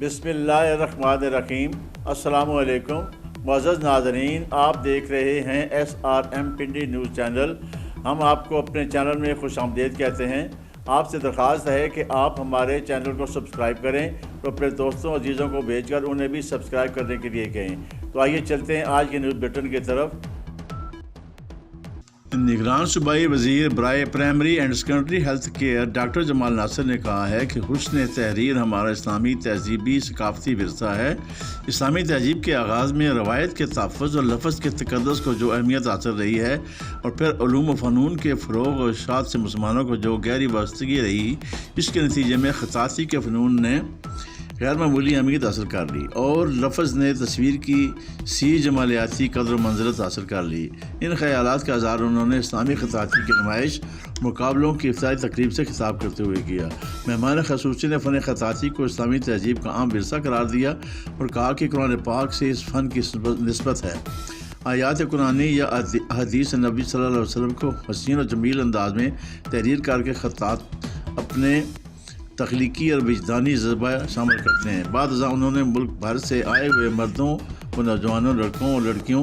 بسم اللہ الرحمن الرحیم۔ السلام علیکم معزز ناظرین، آپ دیکھ رہے ہیں SRM پنڈی نیوز چینل۔ ہم آپ کو اپنے چینل میں خوش آمدید کہتے ہیں۔ آپ سے درخواست ہے کہ آپ ہمارے چینل کو سبسکرائب کریں تو اپنے دوستوں عزیزوں کو بھیج کر انہیں بھی سبسکرائب کرنے کے لیے کہیں۔ تو آئیے چلتے ہیں آج کے نیوز بلیٹن کی طرف۔ نگران صوبائی وزیر برائے primary and secondary health care doctor Jamal Nasir نے کہا ہے کہ حسن تحریر ہمارا اسلامی تہذیبی ثقافتی ورثہ ہے۔ اسلامی تہذیب کے آغاز میں روایت کے تحفظ اور لفظ کے تقدس کو جو اہمیت حاصل رہی ہے، اور پھر علوم و فنون کے فروغ اور اشاعت سے مسلمانوں کو جو گہری وابستگی رہی، اس کے نتیجے میں خطاطی کے فنون نے غیر معمولی اہمیت حاصل کر لی اور لفظ نے تصویر کی سی جمالیاتی قدر و منزلت حاصل کر لی۔ ان خیالات کا اظہار انہوں نے اسلامی خطاطی کی نمائش مقابلوں کی افتتاحی تقریب سے خطاب کرتے ہوئے کیا۔ مہمان خصوصی نے فن خطاطی کو اسلامی تہذیب کا عام ورثہ قرار دیا اور کہا کہ قرآن پاک سے اس فن کی نسبت ہے۔ آیات قرآنی یا حدیث نبی صلی اللہ علیہ وسلم کو حسین اور جمیل انداز میں تحریر کر کے خطاط اپنے تخلیقی اور وجدانی جذبہ شامل کرتے ہیں۔ بعد ازاں انہوں نے ملک بھر سے آئے ہوئے مردوں و نوجوانوں، لڑکوں اور لڑکیوں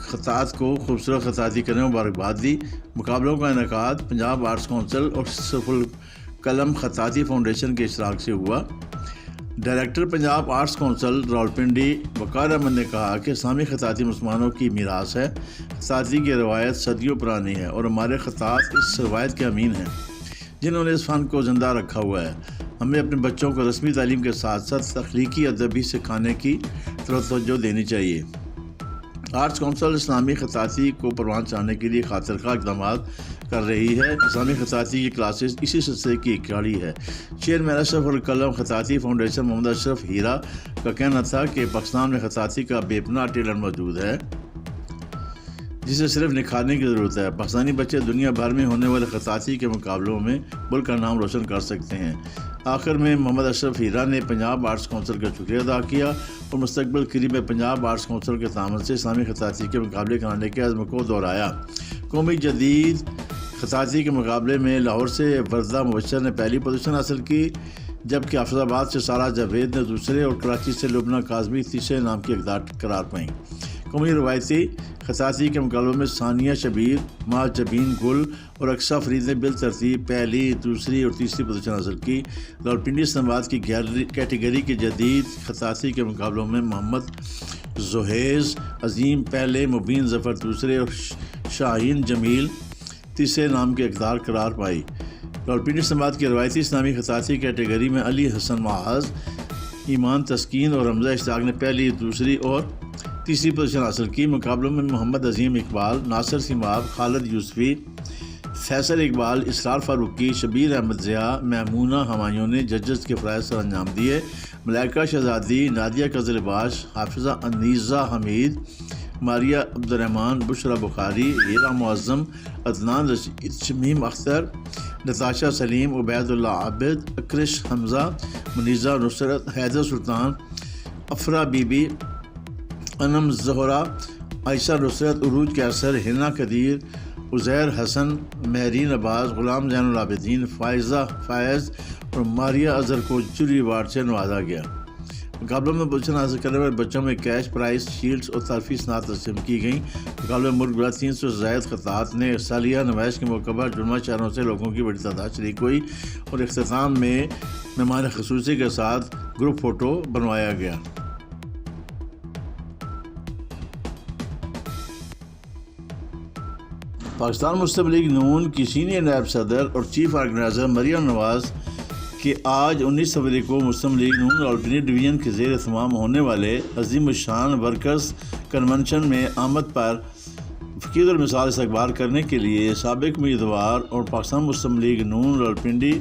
خطاط کو خوبصورت خطاطی کرنے میں مبارکباد دی۔ مقابلوں کا انعقاد پنجاب آرٹس کونسل اور سیف القلم خطاطی فاؤنڈیشن کے اشتراک سے ہوا۔ Director Punjab arts council Rawalpindi Waqar Ahmed نے کہا کہ اسلامی خطاطی مسلمانوں کی میراث ہے۔ خطاطی کی روایت صدیوں پرانی ہے اور ہمارے خطاط اس روایت کے امین ہیں جنہوں نے اس فن کو زندہ رکھا ہوا ہے۔ ہمیں اپنے بچوں کو رسمی تعلیم کے ساتھ ساتھ تخلیقی ادب بھی سکھانے کی طرف توجہ دینی چاہیے۔ آرٹس کونسل اسلامی خطاطی کو پروان چڑھانے کے لیے خاطر خواہ اقدامات کر رہی ہے۔ اسلامی خطاطی کی کلاسز اسی سلسلے کی ایک کڑی ہے۔ چیئرمین اشرف القلم خطاطی فاؤنڈیشن محمد اشرف ہیرا کا کہنا تھا کہ پاکستان میں خطاطی کا بے پناہ ٹیلنٹ موجود ہے جسے صرف نکھارنے کی ضرورت ہے۔ پاکستانی بچے دنیا بھر میں ہونے والے خطاطی کے مقابلوں میں ملک کا نام روشن کر سکتے ہیں۔ آخر میں محمد اشرف ہیرا نے پنجاب آرٹس کونسل کا شکریہ ادا کیا اور مستقبل قریب میں پنجاب آرٹس کونسل کے تعاون سے اسلامی خطاطی کے مقابلے کرانے کے عزم کو دہرایا۔ قومی جدید خطاطی کے مقابلے میں لاہور سے وردہ مبشر نے پہلی پوزیشن حاصل کی، جبکہ حافظ آباد سے سارا جاوید نے دوسرے اور کراچی سے لبنہ کاظمی تیسرے نام کی حقدار قرار پائیں۔ قومی روایتی خطاطی کے مقابلوں میں ثانیہ شبیر، ماہ جبین گل اور اقصیٰ فرید نے بالترتیب پہلی، دوسری اور تیسری پوزیشن حاصل کی۔ راولپنڈی اسلام کی کیٹیگری کے جدید خطاطی کے مقابلوں میں محمد زہیز عظیم پہلے، مبین ظفر دوسرے اور شاہین جمیل تیسرے نام کے حقدار قرار پائی۔ راولپنڈی اسلام کی روایتی اسلامی خطاطی کیٹیگری میں علی حسن معاذ، ایمان تسکین اور حمزہ اشتیاق نے پہلی، دوسری اور تیسری پوزیشن حاصل کی۔ مقابلوں میں محمد عظیم اقبال، ناصر سیماب، خالد یوسفی، فیصل اقبال، اسرار فاروقی، شبیر احمد ضیاء، میمونہ ہمایوں نے ججز کے فرائض سر انجام دیے۔ ملائکہ شہزادی، نادیہ قزل باش، حافظہ انیزہ حمید، ماریہ عبدالرحمن، بشرا بخاری، ہیرا معظم، عدنان رشید، شمیم اختر، نتاشا سلیم، عبید اللہ عابد، اکرش حمزہ، منیزہ نصرت، حیدر سلطان، افرا بی بی، انم زہرا، عائشہ نصرت، عروج کیسر، ہنا قدیر، عزیر حسن، مہرین عباس، غلام زین العابدین، فائزہ فائز اور ماریہ اظہر کو جوری ایوارڈ سے نوازا گیا۔ مقابلوں میں پوزیشن حاصل کرنے والے بچوں میں کیش پرائز، شیلڈز اور ترفیع صنعت تقسیم کی گئیں۔ مقابلے میں ملک بھر 300 سے زائد خطاط نے سالیہ نمائش کے موقع پر جرمہ شہروں سے لوگوں کی بڑی تعداد شریک ہوئی اور اختتام میں مہمان خصوصی کے ساتھ گروپ فوٹو بنوایا گیا۔ پاکستان مسلم لیگ نون کی سینئر نائب صدر اور چیف آرگنائزر مریم نواز کے آج 19 فروری کو مسلم لیگ نون راولپنڈی ڈویژن کے زیر اہتمام ہونے والے عظیم الشان ورکرز کنونشن میں آمد پر فقیر المثال استقبال کرنے کے لیے سابق امیدوار اور پاکستان مسلم لیگ نون راولپنڈی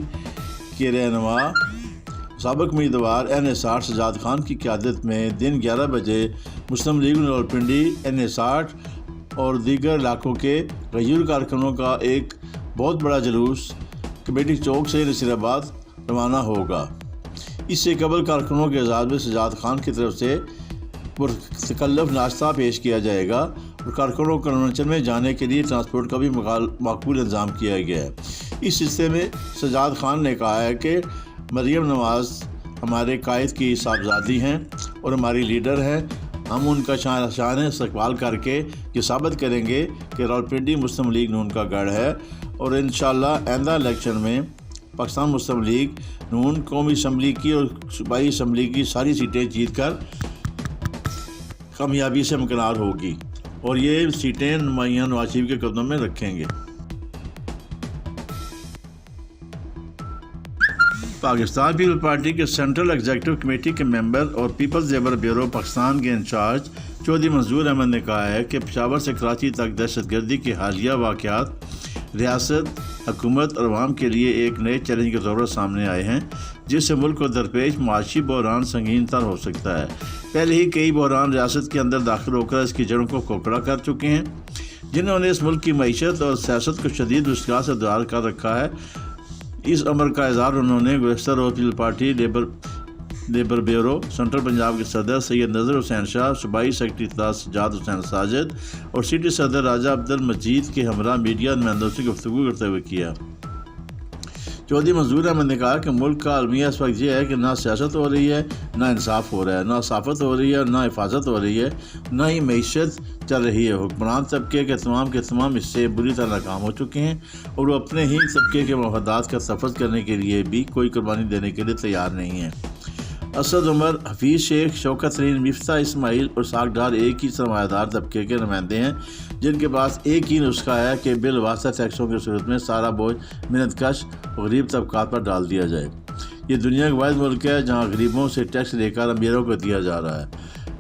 کے رہنما سابق امیدوار NA60 سجاد خان کی قیادت میں دن 11 بجے مسلم لیگ نون راولپنڈی NA60 اور دیگر علاقوں کے غیور کارکنوں کا ایک بہت بڑا جلوس کمیٹی چوک سے نصیر آباد روانہ ہوگا۔ اس سے قبل کارکنوں کے اعزاز میں سجاد خان کی طرف سے پرتکلف ناشتہ پیش کیا جائے گا اور کارکنوں کو کنونشن میں جانے کے لیے ٹرانسپورٹ کا بھی معقول انتظام کیا گیا ہے۔ اس سلسلے میں سجاد خان نے کہا ہے کہ مریم نواز ہمارے قائد کی صاحبزادی ہیں اور ہماری لیڈر ہیں۔ ہم ان کا شان استقبال کر کے یہ ثابت کریں گے کہ راولپنڈی مسلم لیگ نون کا گڑھ ہے، اور انشاءاللہ آئندہ الیکشن میں پاکستان مسلم لیگ نون قومی اسمبلی کی اور صوبائی اسمبلی کی ساری سیٹیں جیت کر کامیابی سے مکنار ہوگی، اور یہ سیٹیں نمایاں نواز شریف کے قدموں میں رکھیں گے۔ پاکستان پیپل پارٹی کے سینٹرل ایگزیکٹو کمیٹی کے ممبر اور پیپلز لیبر بیورو پاکستان کے انچارج چودھری منظور احمد نے کہا ہے کہ پشاور سے کراچی تک دہشت گردی کے حالیہ واقعات ریاست، حکومت اور عوام کے لیے ایک نئے چیلنج کے طور پر سامنے آئے ہیں، جس سے ملک کو درپیش معاشی بحران سنگین تر ہو سکتا ہے۔ پہلے ہی کئی بحران ریاست کے اندر داخل ہو کر اس کی جڑوں کو کھوکھلا کر چکے ہیں، جنہوں نے اس ملک کی معیشت اور سیاست کو شدید مشکلات سے دوچار کر رکھا ہے۔ اس امر کا اظہار انہوں نے گزشتہ روز people's party labour bureau central Punjab کے صدر سید نذر حسین شاہ، صوبائی سیکرٹری اطلاعات سجاد حسین ساجد اور سٹی صدر راجہ عبد المجید کے ہمراہ میڈیا نمائندوں سے گفتگو کرتے ہوئے کیا۔ چودھری منظور احمد نے کہا کہ ملک کا المیہ اس وقت یہ ہے کہ نہ سیاست ہو رہی ہے، نہ انصاف ہو رہا ہے، نہ صافت ہو رہی ہے، نہ حفاظت ہو رہی ہے، نہ ہی معیشت چل رہی ہے۔ حکمران طبقے کے تمام حصے بری طرح ناکام ہو چکے ہیں، اور وہ اپنے ہی طبقے کے مفادات کا تحفظ کرنے کے لیے بھی کوئی قربانی دینے کے لیے تیار نہیں ہیں۔ اسد عمر، حفیظ شیخ، شوکت ترین، مفتاح اسماعیل اور ساکھ ڈار ایک ہی سرمایہ دار طبقے کے نمائندے ہیں، جن کے پاس ایک ہی نسخہ ہے کہ بالواسطہ ٹیکسوں کی صورت میں سارا بوجھ محنت کش غریب طبقات پر ڈال دیا جائے۔ یہ دنیا کا واحد ملک ہے جہاں غریبوں سے ٹیکس لے کر امیروں کو دیا جا رہا ہے۔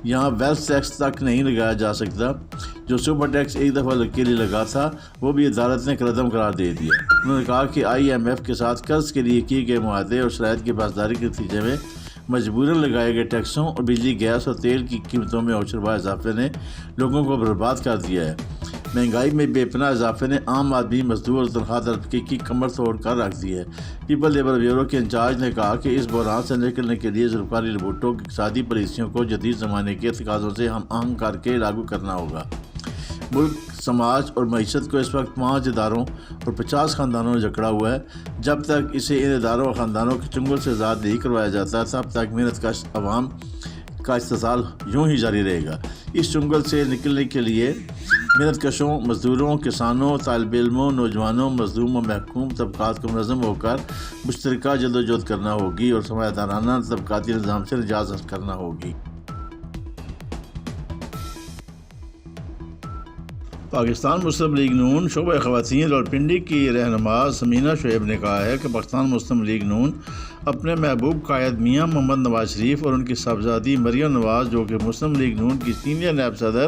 یہاں ویلتھ ٹیکس تک نہیں لگایا جا سکتا۔ جو سپر ٹیکس ایک دفعہ کے لیے لگا تھا وہ بھی عدالت نے کالعدم قرار دے دیا۔ انہوں نے کہا کہ IMF کے ساتھ قرض کے لیے کیے گئے معاہدے اور شرائط کی پاسداری کے نتیجے میں مجبوراً لگائے گئے ٹیکسوں اور بجلی، گیس اور تیل کی قیمتوں میں اوچربا اضافے نے لوگوں کو برباد کر دیا ہے۔ مہنگائی میں بے پناہ اضافے نے عام آدمی، مزدور اور تنخواہ طبقے کی کمر توڑ کر رکھ دی ہے۔ پیپل لیبر بیورو کے انچارج نے کہا کہ اس بحران سے نکلنے کے لیے ذوالفقار بھٹو کی اقتصادی پالیسیوں کو جدید زمانے کے تقاضوں سے ہم آہنگ کر کے لاگو کرنا ہوگا۔ ملک، سماج اور معیشت کو اس وقت 5 اداروں اور 50 خاندانوں نے جکڑا ہوا ہے۔ جب تک اسے ان اداروں اور خاندانوں کے چنگل سے آزاد نہیں کروایا جاتا، تب تک محنت کش عوام کا استحصال یوں ہی جاری رہے گا۔ اس چنگل سے نکلنے کے لیے محنت کشوں، مزدوروں، کسانوں، طالب علموں، نوجوانوں، مظلوم و محکوم طبقات کو منظم ہو کر مشترکہ جدوجہد کرنا ہوگی اور سرمایہ دارانہ طبقاتی نظام سے نجات حاصل کرنا ہوگی۔ پاکستان مسلم لیگ نون شعبہ خواتین راولپنڈی کی رہنما ثمینہ شعیب نے کہا ہے کہ پاکستان مسلم لیگ نون اپنے محبوب قائد میاں محمد نواز شریف اور ان کی صاحبزادی مریم نواز، جو کہ مسلم لیگ نون کی سینئر نائب صدر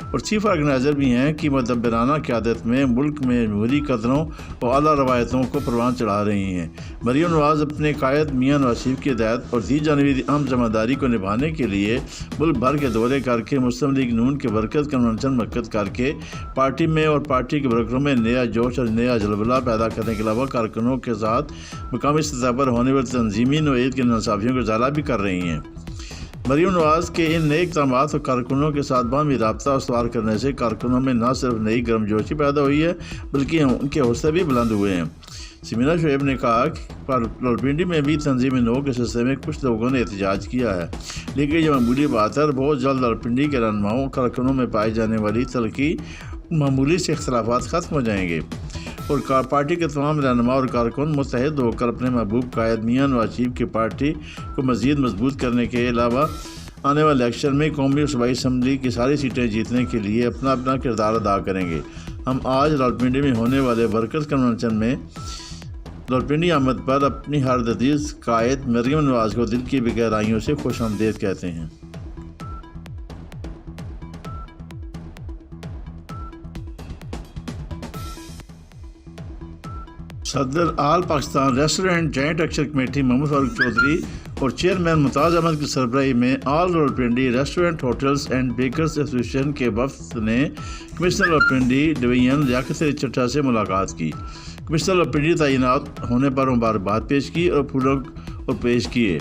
اور چیف آرگنائزر بھی ہیں، کی مدبرانہ قیادت میں ملک میں جمہوری قدروں اور اعلیٰ روایتوں کو پروان چڑھا رہی ہیں۔ مریم نواز اپنے قائد میاں نواز شریف کی ہدایت اور دی جانے والی اہم ذمہ داری کو نبھانے کے لیے ملک بھر کے دورے کر کے مسلم لیگ نون کے ورکرز کنونشن منعقد کر کے پارٹی میں اور پارٹی کے ورکروں میں نیا جوش اور نیا جلبلہ پیدا کرنے کے علاوہ کارکنوں کے ساتھ مقامی سطح پر ہونے والی تنظیمی نوعیت کی ناانصافیوں کا ازالہ بھی کر رہی ہیں۔ مریم نواز کے ان نئے اقدامات اور کارکنوں کے ساتھ باہمی رابطہ استوار کرنے سے کارکنوں میں نہ صرف نئی گرمجوشی پیدا ہوئی ہے بلکہ ان کے حوصلے بھی بلند ہوئے ہیں۔ ثمینہ شعیب نے کہا کہ راولپنڈی میں بھی تنظیم نو کے سلسلے میں کچھ لوگوں نے احتجاج کیا ہے، لیکن یہ معمولی بات ہے۔ بہت جلد راولپنڈی کے رہنماؤں کارکنوں میں پائے جانے والی تلخی معمولی سے اختلافات ختم ہو جائیں گے، اور پارٹی کے تمام رہنما اور کارکن متحد ہو کر اپنے محبوب قائد میاں نواز شریف کی پارٹی کو مزید مضبوط کرنے کے علاوہ آنے والے الیکشن میں قومی اور صوبائی اسمبلی کی ساری سیٹیں جیتنے کے لیے اپنا اپنا کردار ادا کریں گے۔ ہم آج راولپنڈی میں ہونے والے ورکرز کنونشن میں راولپنڈی آمد پر اپنی ہر عزیز قائد مریم نواز کو دل کی گہرائیوں سے خوش آمدید کہتے ہیں۔ صدر all Pakistan restaurant joint action committee Muhammad Farooq Chaudhry اور چیئرمین ممتاز احمد کی سربراہی میں all Rawalpindi restaurant, hotels and bakers association کے وفد نے کمشنر راولپنڈی ڈویژن لیاقت علی چٹھا سے ملاقات کی۔ کمشنر راولپنڈی تعینات ہونے پر مبارکباد پیش کی اور پھولوں اور پیش کیے۔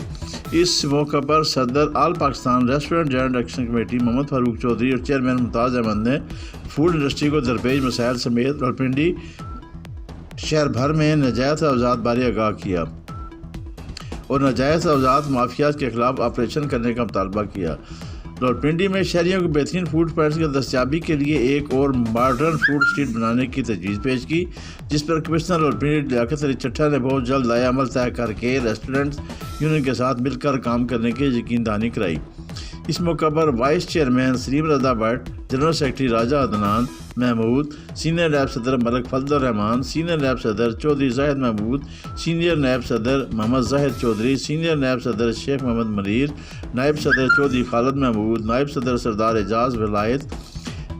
اس موقع پر صدر all Pakistan restaurant joint action committee Muhammad Farooq Chaudhry اور چیئرمین ممتاز احمد نے فوڈ انڈسٹری کو درپیش مسائل سمیت راولپنڈی شہر بھر میں نجات افزاد بارے آگاہ کیا۔ اور ناجائز اوزات مافیاز کے خلاف آپریشن کرنے کا مطالبہ کیا۔ راولپنڈی میں شہریوں کو بہترین فوڈ پوائنٹس کی دستیابی کے لیے ایک اور ماڈرن فوڈ اسٹریٹ بنانے کی تجویز پیش کی، جس پر کمشنر راولپنڈی لیاقت علی چٹھا نے بہت جلد لائحہ عمل طے کر کے ریسٹورنٹس یونین کے ساتھ مل کر کام کرنے کی یقین دہانی کرائی۔ اس موقع پر vice chairman Saleem Raza Butt, general secretary Raja Adnan Mahmood, senior نائب صدر ملک فضل الرحمان، سینئر نائب صدر چودھری زاہد محمود، سینئر نائب صدر محمد زاہد چودھری، سینئر نائب صدر شیخ محمد منیر، نائب صدر چودھری خالد محمود، نائب صدر سردار اعجاز ولایت،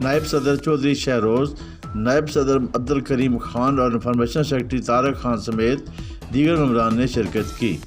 نائب صدر چودھری شہروز، نائب صدر عبدالکریم خان اور انفارمیشن سیکرٹری طارق خان سمیت دیگر ممبران نے شرکت کی۔